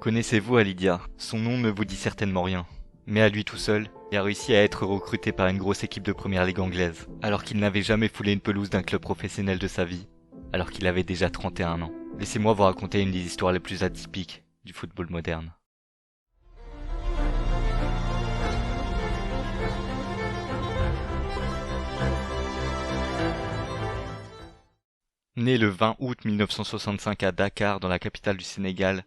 Connaissez-vous Alidia? Son nom ne vous dit certainement rien. Mais à lui tout seul, il a réussi à être recruté par une grosse équipe de première ligue anglaise, alors qu'il n'avait jamais foulé une pelouse d'un club professionnel de sa vie, alors qu'il avait déjà 31 ans. Laissez-moi vous raconter une des histoires les plus atypiques du football moderne. Né le 20 août 1965 à Dakar, dans la capitale du Sénégal,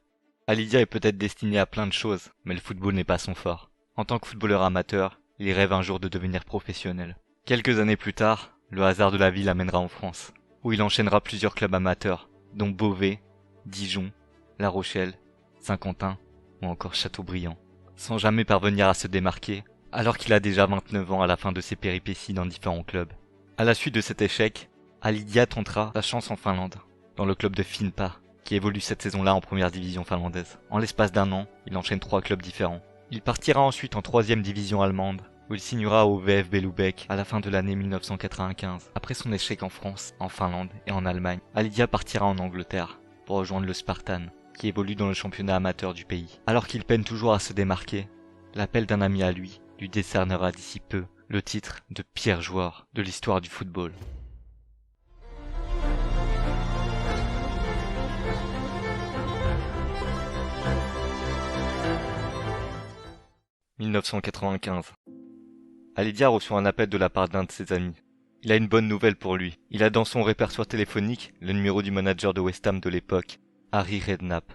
Alidia est peut-être destiné à plein de choses, mais le football n'est pas son fort. En tant que footballeur amateur, il rêve un jour de devenir professionnel. Quelques années plus tard, le hasard de la vie l'amènera en France, où il enchaînera plusieurs clubs amateurs, dont Beauvais, Dijon, La Rochelle, Saint-Quentin ou encore Châteaubriand, sans jamais parvenir à se démarquer, alors qu'il a déjà 29 ans à la fin de ses péripéties dans différents clubs. À la suite de cet échec, Alidia tentera sa chance en Finlande, dans le club de Finpa, qui évolue cette saison-là en première division finlandaise. En l'espace d'un an, il enchaîne 3 clubs différents. Il partira ensuite en 3e division allemande, où il signera au VfB Lübeck à la fin de l'année 1995. Après son échec en France, en Finlande et en Allemagne, Alidia partira en Angleterre, pour rejoindre le Spartan, qui évolue dans le championnat amateur du pays. Alors qu'il peine toujours à se démarquer, l'appel d'un ami à lui décernera d'ici peu le titre de pire joueur de l'histoire du football. « 1995. Alidia reçoit un appel de la part d'un de ses amis. Il a une bonne nouvelle pour lui. Il a dans son répertoire téléphonique le numéro du manager de West Ham de l'époque, Harry Redknapp.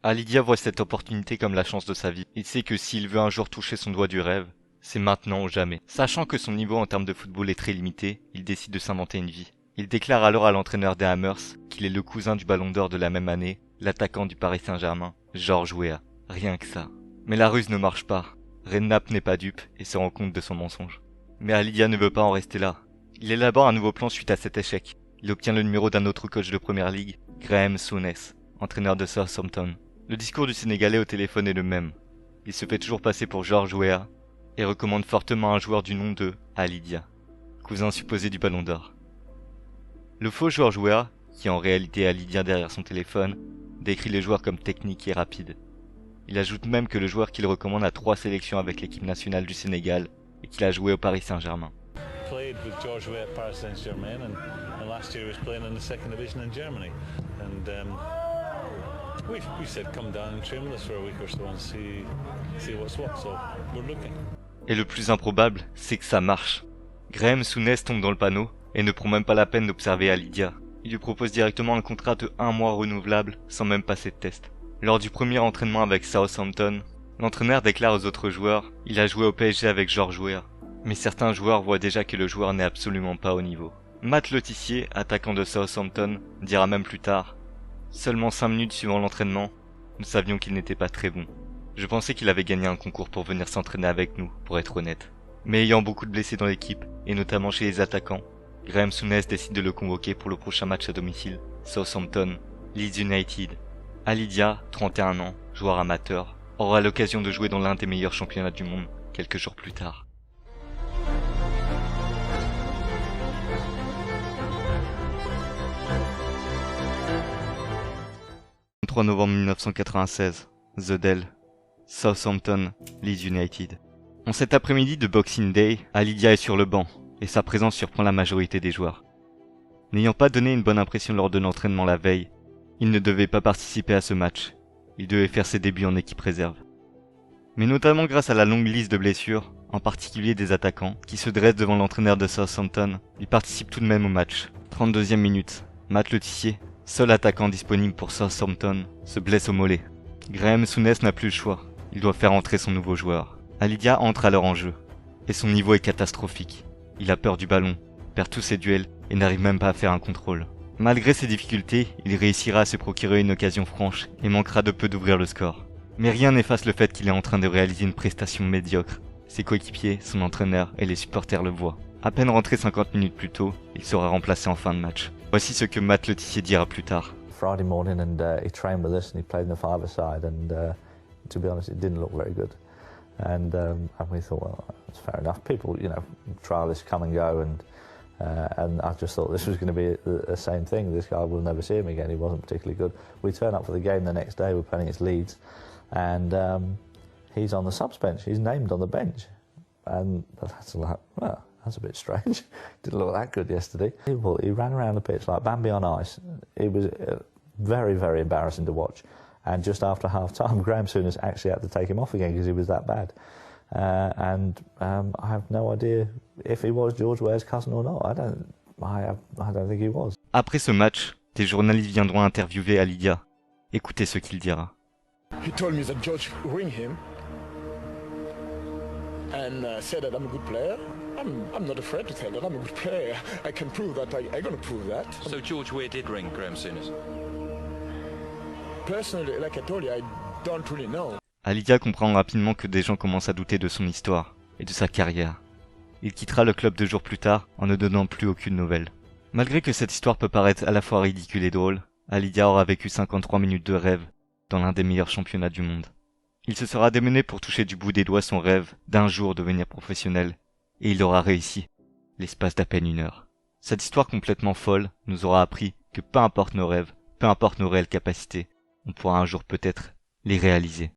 Alidia voit cette opportunité comme la chance de sa vie. Il sait que s'il veut un jour toucher son doigt du rêve, c'est maintenant ou jamais. Sachant que son niveau en termes de football est très limité, il décide de s'inventer une vie. Il déclare alors à l'entraîneur des Hammers qu'il est le cousin du Ballon d'Or de la même année, l'attaquant du Paris Saint-Germain, Georges Weah. Rien que ça. Mais la ruse ne marche pas. Redknapp n'est pas dupe et se rend compte de son mensonge. Mais Alidia ne veut pas en rester là. Il élabore un nouveau plan suite à cet échec. Il obtient le numéro d'un autre coach de première ligue, Graham Souness, entraîneur de Southampton. Le discours du Sénégalais au téléphone est le même. Il se fait toujours passer pour Georges Weah et recommande fortement un joueur du nom de Alidia, cousin supposé du Ballon d'Or. Le faux Georges Weah, qui en réalité est Alidia derrière son téléphone, décrit les joueurs comme techniques et rapides. Il ajoute même que le joueur qu'il recommande a 3 sélections avec l'équipe nationale du Sénégal et qu'il a joué au Paris Saint-Germain. Played with George Weah at Paris Saint-Germain and last year he was playing in the second division in Germany. And we said come down and train with us for a week or so and see what's what. So we're looking. Et le plus improbable, c'est que ça marche. Graham Souness tombe dans le panneau et ne prend même pas la peine d'observer Alidia. Il lui propose directement un contrat de 1 mois renouvelable sans même passer de test. Lors du premier entraînement avec Southampton, l'entraîneur déclare aux autres joueurs « Il a joué au PSG avec Georges Weah ». Mais certains joueurs voient déjà que le joueur n'est absolument pas au niveau. Matt Letizier, attaquant de Southampton, dira même plus tard « Seulement 5 minutes suivant l'entraînement, nous savions qu'il n'était pas très bon. Je pensais qu'il avait gagné un concours pour venir s'entraîner avec nous, pour être honnête. Mais ayant beaucoup de blessés dans l'équipe, et notamment chez les attaquants, Graham Souness décide de le convoquer pour le prochain match à domicile, Southampton, Leeds United. Alidia, 31 ans, joueur amateur, aura l'occasion de jouer dans l'un des meilleurs championnats du monde quelques jours plus tard. Le 3 novembre 1996, The Dell, Southampton, Leeds United. En cet après-midi de Boxing Day, Alidia est sur le banc, et sa présence surprend la majorité des joueurs. N'ayant pas donné une bonne impression lors de l'entraînement la veille, il ne devait pas participer à ce match. Il devait faire ses débuts en équipe réserve. Mais notamment grâce à la longue liste de blessures, en particulier des attaquants, qui se dressent devant l'entraîneur de Southampton, il participe tout de même au match. 32e minute, Matt Letizier, seul attaquant disponible pour Southampton, se blesse au mollet. Graham Souness n'a plus le choix. Il doit faire entrer son nouveau joueur. Alidia entre alors en jeu. Et son niveau est catastrophique. Il a peur du ballon, perd tous ses duels et n'arrive même pas à faire un contrôle. Malgré ses difficultés, il réussira à se procurer une occasion franche et manquera de peu d'ouvrir le score. Mais rien n'efface le fait qu'il est en train de réaliser une prestation médiocre. Ses coéquipiers, son entraîneur et les supporters le voient. À peine rentré 50 minutes plus tôt, il sera remplacé en fin de match. Voici ce que Matt Letizier dira plus tard. Friday morning and he trained with us and he played in the five-a-side and to be honest it didn't look very good. And we thought, well, that's fair enough. People, trialists come and go And I just thought this was going to be the same thing. This guy will never see him again. He wasn't particularly good. We turn up for the game the next day. We're playing against Leeds, and he's on the subs bench. He's named on the bench, and that's like, well, that's a bit strange. Didn't look that good yesterday. He ran around the pitch like Bambi on ice. It was very, very embarrassing to watch. And just after half-time, Graham Souness actually had to take him off again because he was that bad. I have no idea if he was George Ware's cousin or not. I don't think he was. Après ce match, des journalistes viendront interviewer Alidia. Écoutez ce qu'il dira. He told me that George ring him and said that I'm a good player. I'm not afraid to tell that I'm a good player. I can prove that. I'm going to prove that. So George Weah did ring Graham Souness? Personally, like I told you, I don't really know. Alidia comprend rapidement que des gens commencent à douter de son histoire et de sa carrière. Il quittera le club 2 jours plus tard en ne donnant plus aucune nouvelle. Malgré que cette histoire peut paraître à la fois ridicule et drôle, Alidia aura vécu 53 minutes de rêve dans l'un des meilleurs championnats du monde. Il se sera démené pour toucher du bout des doigts son rêve d'un jour devenir professionnel, et il aura réussi, l'espace d'à peine 1 heure. Cette histoire complètement folle nous aura appris que peu importe nos rêves, peu importe nos réelles capacités, on pourra un jour peut-être les réaliser.